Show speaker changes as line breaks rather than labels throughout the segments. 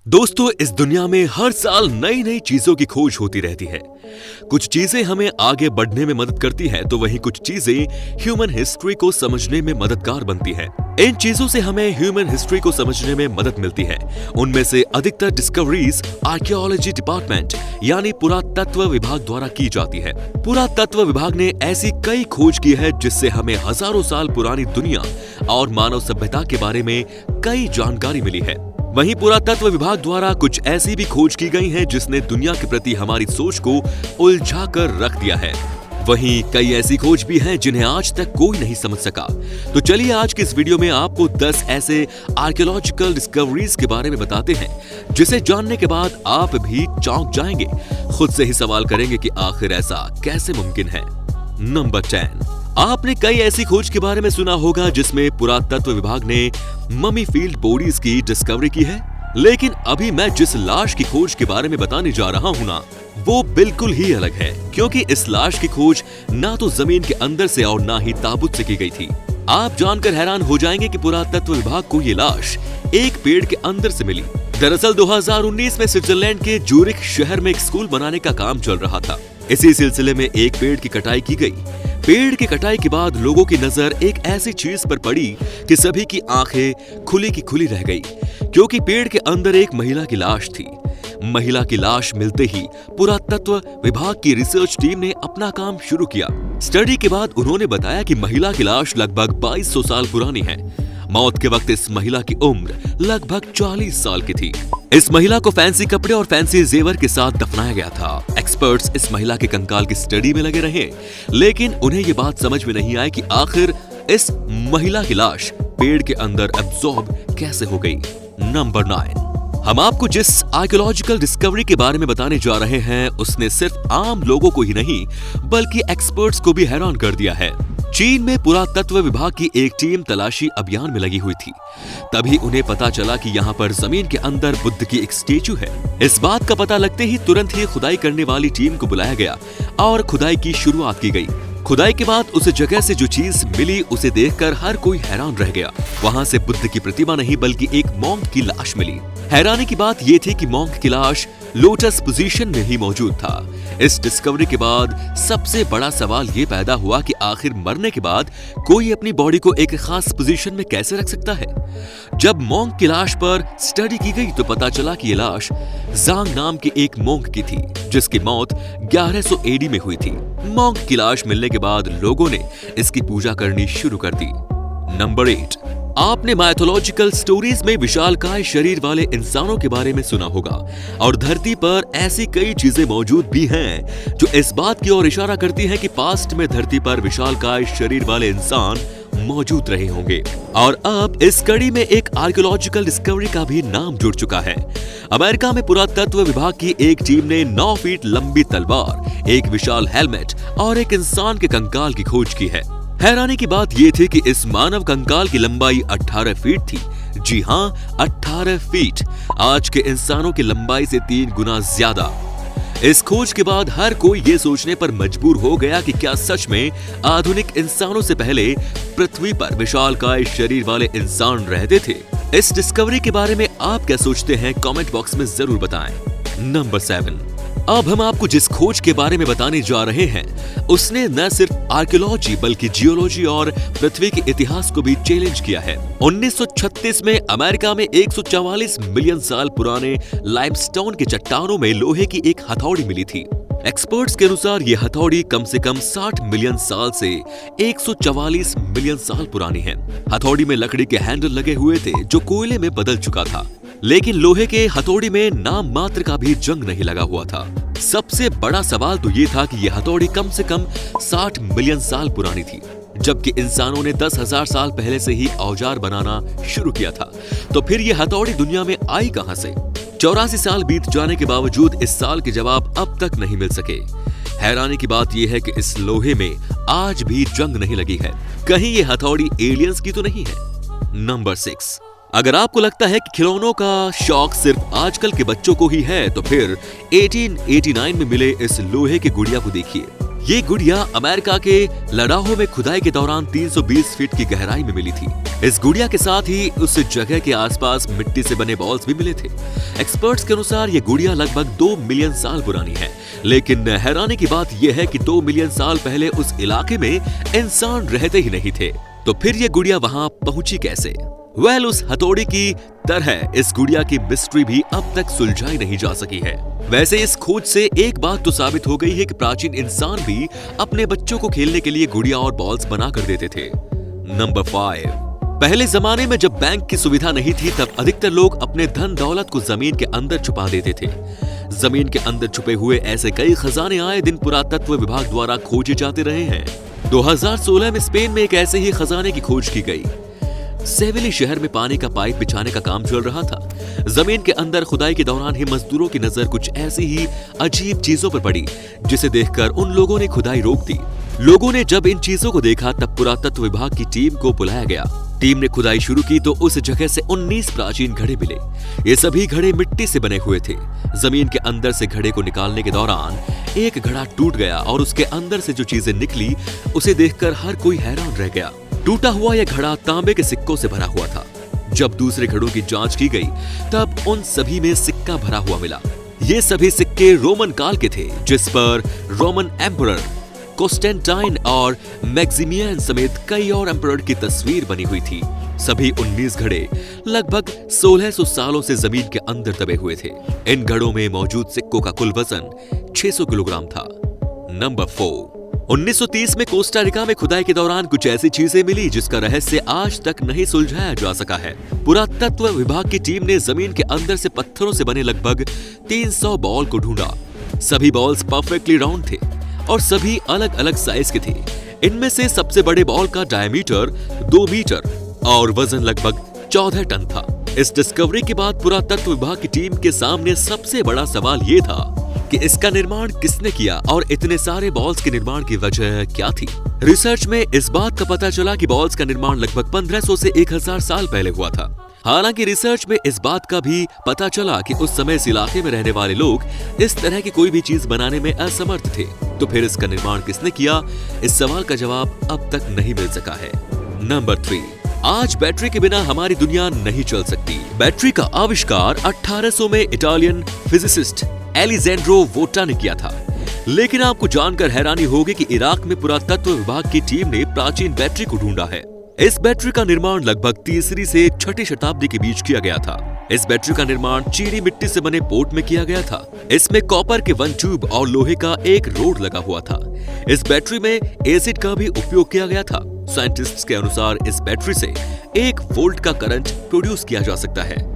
दोस्तों, इस दुनिया में हर साल नई नई चीजों की खोज होती रहती है। कुछ चीजें हमें आगे बढ़ने में मदद करती हैं, तो वहीं कुछ चीजें ह्यूमन हिस्ट्री को समझने में मददगार बनती हैं। इन चीजों से हमें ह्यूमन हिस्ट्री को समझने में मदद मिलती है। उनमें से अधिकतर डिस्कवरीज आर्कियोलॉजी डिपार्टमेंट यानी पुरातत्व विभाग द्वारा की जाती है। पुरातत्व विभाग ने ऐसी कई खोज की है जिससे हमें हजारों साल पुरानी दुनिया और मानव सभ्यता के बारे में कई जानकारी मिली है। वहीं पुरातत्व विभाग द्वारा कुछ ऐसी भी खोज की गई है जिसने दुनिया के प्रति हमारी सोच को उलझा कर रख दिया है। वहीं कई ऐसी खोज भी हैं जिन्हें आज तक कोई नहीं समझ सका। तो चलिए आज की इस वीडियो में आपको 10 ऐसे आर्कियोलॉजिकल डिस्कवरीज के बारे में बताते हैं जिसे जानने के बाद आप भी चौंक जाएंगे। खुद से ही सवाल करेंगे कि आखिर ऐसा कैसे मुमकिन है। नंबर 10, आपने कई ऐसी खोज के बारे में सुना होगा जिसमें पुरातत्व विभाग ने ममी फील्ड बॉडीज की डिस्कवरी की है, लेकिन अभी मैं जिस लाश की खोज के बारे में बताने जा रहा हूं ना, वो बिल्कुल ही अलग है। क्योंकि इस लाश की खोज ना तो जमीन के अंदर से और ना ही ताबूत से की गई थी। आप जानकर हैरान हो जाएंगे कि पुरातत्व विभाग को ये लाश एक पेड़ के अंदर से मिली। दरअसल 2019 में स्विट्जरलैंड के जूरिख शहर में एक स्कूल बनाने का काम चल रहा था। इसी सिलसिले में एक पेड़ की कटाई की गई। पेड़ की कटाई के बाद लोगों की नजर एक ऐसी चीज पर पड़ी कि सभी की आंखें खुली की खुली रह गई, क्योंकि पेड़ के अंदर एक महिला की लाश थी। महिला की लाश मिलते ही पुरातत्व विभाग की रिसर्च टीम ने अपना काम शुरू किया। स्टडी के बाद उन्होंने बताया कि महिला की लाश लगभग 2200 साल पुरानी है। मौत के वक्त इस महिला की उम्र लगभग 40 साल की थी। इस महिला को फैंसी कपड़े और फैंसी जेवर के साथ दफनाया गया था। एक्सपर्ट्स इस महिला के कंकाल की स्टडी में लगे रहे, लेकिन उन्हें ये बात समझ में नहीं आई कि आखिर इस महिला की लाश पेड़ के अंदर एब्जॉर्ब कैसे हो गई। नंबर 9, हम आपको जिस आर्कियोलॉजिकल डिस्कवरी के बारे में बताने जा रहे हैं उसने सिर्फ आम लोगों को ही नहीं बल्कि एक्सपर्ट्स को भी हैरान कर दिया है। चीन में पुरातत्व विभाग की एक टीम तलाशी अभियान में लगी हुई थी। तभी उन्हें पता चला कि यहाँ पर जमीन के अंदर बुद्ध की एक स्टेचू है। इस बात का पता लगते ही तुरंत ही खुदाई करने वाली टीम को बुलाया गया और खुदाई की शुरुआत की गई। खुदाई के बाद उस जगह से जो चीज मिली उसे देखकर हर कोई हैरान रह गया। वहाँ से बुद्ध की प्रतिमा नहीं बल्कि एक मॉन्क की लाश मिली। हैरानी की बात यह थी कि मॉन्क की लाश लोटस पोजीशन में ही मौजूद था। इस डिस्कवरी के बाद सबसे बड़ा सवाल ये पैदा हुआ कि आखिर मरने के बाद कोई अपनी बॉडी को एक खास पोजीशन में कैसे रख सकता है। जब मॉन्क की लाश पर स्टडी की गई तो पता चला कि ये लाश जांग नाम के एक मॉन्क की थी, जिसकी मौत 1100 एडी में हुई थी। मॉन्क की लाश मिलने के बाद लोगों ने इसकी पूजा करनी शुरू कर दी। नंबर 8, आपने माइथोलॉजिकल स्टोरीज में विशालकाय शरीर वाले इंसानों के बारे में सुना होगा, और धरती पर ऐसी कई चीजें मौजूद भी हैं जो इस बात की ओर इशारा करती हैं कि पास्ट में धरती पर विशालकाय शरीर वाले इंसान मौजूद रहे होंगे। और अब इस कड़ी में एक आर्कियोलॉजिकल डिस्कवरी का भी नाम जुड़ चुका है। अमेरिका में पुरातत्व विभाग की एक टीम ने 9 फीट लंबी तलवार, एक विशाल हेलमेट और एक इंसान के कंकाल की खोज की है। हैरानी की बात यह थी कि इस मानव कंकाल की लंबाई 18 फीट थी। जी हाँ, 18 फीट, आज के इंसानों की लंबाई से 3 गुना ज्यादा। इस खोज के बाद हर कोई ये सोचने पर मजबूर हो गया कि क्या सच में आधुनिक इंसानों से पहले पृथ्वी पर विशालकाय शरीर वाले इंसान रहते थे। इस डिस्कवरी के बारे में आप क्या सोचते हैं, कमेंट बॉक्स में जरूर बताएं। नंबर 7, अब हम आपको जिस खोज के बारे में बताने जा रहे हैं उसने न सिर्फ आर्कियोलॉजी बल्कि जियोलॉजी और पृथ्वी के इतिहास को भी चैलेंज किया है। 1936 में अमेरिका में 144 मिलियन साल पुराने लाइमस्टोन के चट्टानों में लोहे की एक हथौड़ी मिली थी। एक्सपर्ट्स के अनुसार ये हथौड़ी कम से कम 60 मिलियन साल से 144 मिलियन साल पुरानी है। हथौड़ी में लकड़ी के हैंडल लगे हुए थे जो कोयले में बदल चुका था, लेकिन लोहे के हथौड़ी में नाम मात्र का भी जंग नहीं लगा हुआ था। सबसे बड़ा सवाल तो ये था कि यह हथौड़ी कम से कम 60 मिलियन साल पुरानी थी, जबकि इंसानों ने 10,000 साल पहले से ही औजार बनाना शुरू किया था। तो फिर यह हथौड़ी दुनिया में आई कहां से? 84 साल बीत जाने के बावजूद इस साल के जवाब अब तक नहीं मिल सके। हैरानी की बात यह है कि इस लोहे में आज भी जंग नहीं लगी है। कहीं ये हथौड़ी एलियंस की तो नहीं है। नंबर 6, अगर आपको लगता है कि खिलौनों का शौक सिर्फ आजकल के बच्चों को ही है, तो फिर 1889 में मिले इस लोहे के गुड़िया को देखिए। ये गुड़िया अमेरिका के लडाहो में खुदाई के दौरान 320 फीट की गहराई में मिली थी। इस गुड़िया के साथ ही उस जगह के आसपास मिट्टी से बने बॉल्स भी मिले थे। एक्सपर्ट्स के अनुसार ये गुड़िया लगभग 2 मिलियन साल पुरानी है, लेकिन हैरानी की बात यह है कि 2 मिलियन साल पहले उस इलाके में इंसान रहते ही नहीं थे। तो फिर ये गुड़िया वहां पहुंची कैसे? उस हथौड़ी की तरह इस गुड़िया की मिस्ट्री भी अब तक सुलझाई नहीं जा सकी है। वैसे इस खोज से एक बात तो साबित हो गई है कि प्राचीन इंसान भी अपने बच्चों को खेलने के लिए गुड़िया और बॉल्स बना कर देते थे। नंबर 5, पहले जमाने में जब बैंक की सुविधा नहीं थी तब अधिकतर लोग अपने धन दौलत को जमीन के अंदर छुपा देते थे। जमीन के अंदर छुपे हुए ऐसे कई खजाने आए दिन पुरातत्व विभाग द्वारा खोजे जाते रहे हैं। 2016 में स्पेन में एक ऐसे ही खजाने की खोज की गई। सेविली शहर में पानी का पाइप बिछाने का काम चल रहा था। जमीन के अंदर खुदाई के दौरान ही मजदूरों की नजर कुछ ऐसी ही अजीब चीजों पर पड़ी, जिसे देखकर उन लोगों ने खुदाई रोक दी। लोगों ने जब इन चीजों को देखा तब पुरातत्व विभाग की टीम को बुलाया गया। टीम ने खुदाई शुरू की तो उस जगह से 19 प्राचीन घड़े मिले। ये सभी घड़े मिट्टी से बने हुए थे। जमीन के अंदर से घड़े को निकालने के दौरान एक घड़ा टूट गया और उसके अंदर से जो चीजें निकली उसे देखकर हर कोई हैरान रह गया। टूटा हुआ यह घड़ा तांबे के सिक्कों से भरा हुआ था। जब दूसरे घड़ों की जांच की गई तब उन सभी में सिक्का भरा हुआ मिला। ये सभी सिक्के रोमन काल के थे, जिस पर रोमन एम्परर कॉन्स्टेंटाइन और मैक्सिमियन समेत कई और एम्परर की तस्वीर बनी हुई थी। सभी 19 घड़े लगभग 1600 सालों से जमीन के अंदर दबे हुए थे। इन घड़ों में मौजूद सिक्कों का कुल वजन 600 किलोग्राम था। नंबर 4, 1930 में कोस्टा रिका में खुदाई के दौरान कुछ ऐसी चीजें मिली जिसका रहस्य आज तक नहीं सुलझाया जा सका है। पुरातत्व विभाग की टीम ने जमीन के अंदर से पत्थरों से बने लगभग 300 बॉल को ढूंढा। सभी बॉल्स परफेक्टली राउंड थे और सभी अलग अलग साइज के थे। इनमें से सबसे बड़े बॉल का डायमीटर 2 मीटर और वजन लगभग 14 टन था। इस डिस्कवरी के बाद पुरातत्व विभाग की टीम के सामने सबसे बड़ा सवाल ये था कि इसका निर्माण किसने किया और इतने सारे बॉल्स के निर्माण की वजह क्या थी। रिसर्च में इस बात का पता चला कि बॉल्स का निर्माण लगभग 1500 से 1000 साल पहले हुआ था। हालांकि रिसर्च में इस बात का भी पता चला कि उस समय इस इलाके में रहने वाले लोग इस तरह की कोई भी चीज बनाने में असमर्थ थे। तो फिर इसका निर्माण किसने किया? इस सवाल का जवाब अब तक नहीं मिल सका है। नंबर 3, आज बैटरी के बिना हमारी दुनिया नहीं चल सकती। बैटरी का आविष्कार 1800 में इटालियन फिजिसिस्ट एलिजेंड्रो वोटा ने किया था। लेकिन आपको जानकर हैरानी होगी कि इराक में पुरातत्व विभाग की टीम ने प्राचीन बैटरी को ढूंढा है। इस बैटरी का निर्माण लगभग 3वीं से 6वीं शताब्दी के बीच किया गया था। इस बैटरी का निर्माण चीनी मिट्टी से बने पोर्ट में किया गया था। इसमें कॉपर के 1 ट्यूब और लोहे का एक रोड लगा हुआ था। इस बैटरी में एसिड का भी उपयोग किया गया था। साइंटिस्ट्स के अनुसार इस बैटरी से 1 वोल्ट का करंट प्रोड्यूस किया जा सकता है।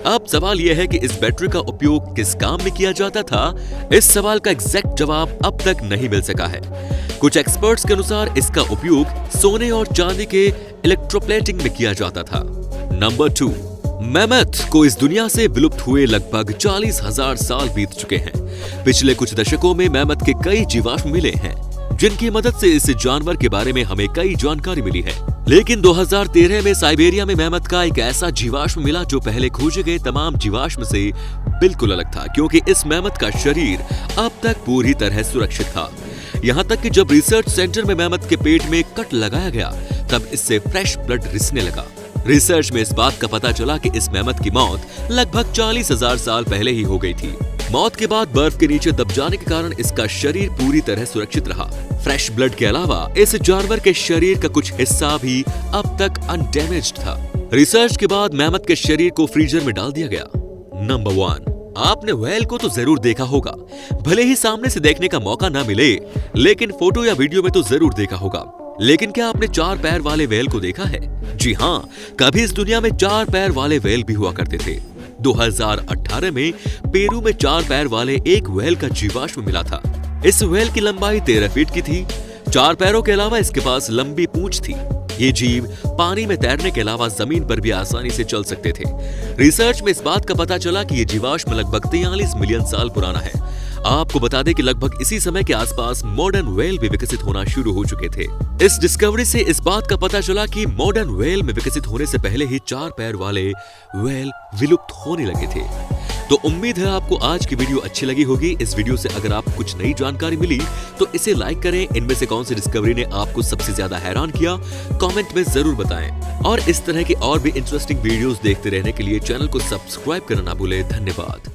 अब सवाल यह है कि इस बैटरी का उपयोग किस काम में किया जाता था? इस सवाल का एग्जैक्ट जवाब अब तक नहीं मिल सका है। कुछ एक्सपर्ट्स के अनुसार इसका उपयोग सोने और चांदी के इलेक्ट्रोप्लेटिंग में किया जाता था। नंबर 2, मैमथ को इस दुनिया से विलुप्त हुए लगभग 40,000 साल बीत चुके हैं। पिछले कुछ दशकों में मैमथ के कई जीवाश्म मिले हैं, जिनकी मदद से इस जानवर के बारे में हमें कई जानकारी मिली है। लेकिन 2013 में साइबेरिया में मैमथ का एक ऐसा जीवाश्म मिला जो पहले खोजे गए तमाम जीवाश्म से बिल्कुल अलग था, क्योंकि इस मैमथ का शरीर अब तक पूरी तरह सुरक्षित था। यहाँ तक कि जब रिसर्च सेंटर में मैमथ के पेट में कट लगाया गया तब इससे फ्रेश ब्लड रिसने लगा। रिसर्च में इस बात का पता चला कि इस मैमथ की मौत लगभग 40,000 साल पहले ही हो गई थी। मौत के बाद बर्फ के नीचे दब जाने के कारण इसका शरीर पूरी तरह सुरक्षित रहा। फ्रेश ब्लड के अलावा इस जानवर के शरीर का कुछ हिस्सा भी अब तक अनडैमेज्ड था। रिसर्च के बाद मैमथ के शरीर को फ्रीजर में डाल दिया गया। नंबर 1, आपने व्हेल को तो जरूर देखा होगा। भले ही सामने से देखने का मौका ना मिले, लेकिन फोटो या वीडियो में तो जरूर देखा होगा। लेकिन क्या आपने 4 पैर वाले व्हेल को देखा है? जी हाँ, कभी इस दुनिया में 4 पैर वाले व्हेल भी हुआ करते थे। 2018 में पेरू में 4 पैर वाले एक व्हेल का जीवाश्म मिला था। इस व्हेल की लंबाई 13 फीट की थी। 4 पैरों के अलावा इसके पास लंबी पूंछ थी। ये जीव पानी में तैरने के अलावा जमीन पर भी आसानी से चल सकते थे। रिसर्च में इस बात का पता चला कि ये जीवाश्म लगभग 43 मिलियन साल पुराना है। आपको बता दें कि लगभग इसी समय के आसपास मॉडर्न व्हेल भी विकसित होना शुरू हो चुके थे। इस डिस्कवरी से इस बात का पता चला कि मॉडर्न व्हेल में विकसित होने से पहले ही 4 पैर वाले व्हेल विलुप्त होने लगे थे। तो उम्मीद है आपको आज की वीडियो अच्छी लगी होगी। इस वीडियो से अगर आपको कुछ नई जानकारी मिली तो इसे लाइक करें। इनमें से कौन सी डिस्कवरी ने आपको सबसे ज्यादा हैरान किया, कमेंट में जरूर बताएं। और इस तरह की और भी इंटरेस्टिंग वीडियोस देखते रहने के लिए चैनल को सब्सक्राइब करना ना भूलें। धन्यवाद।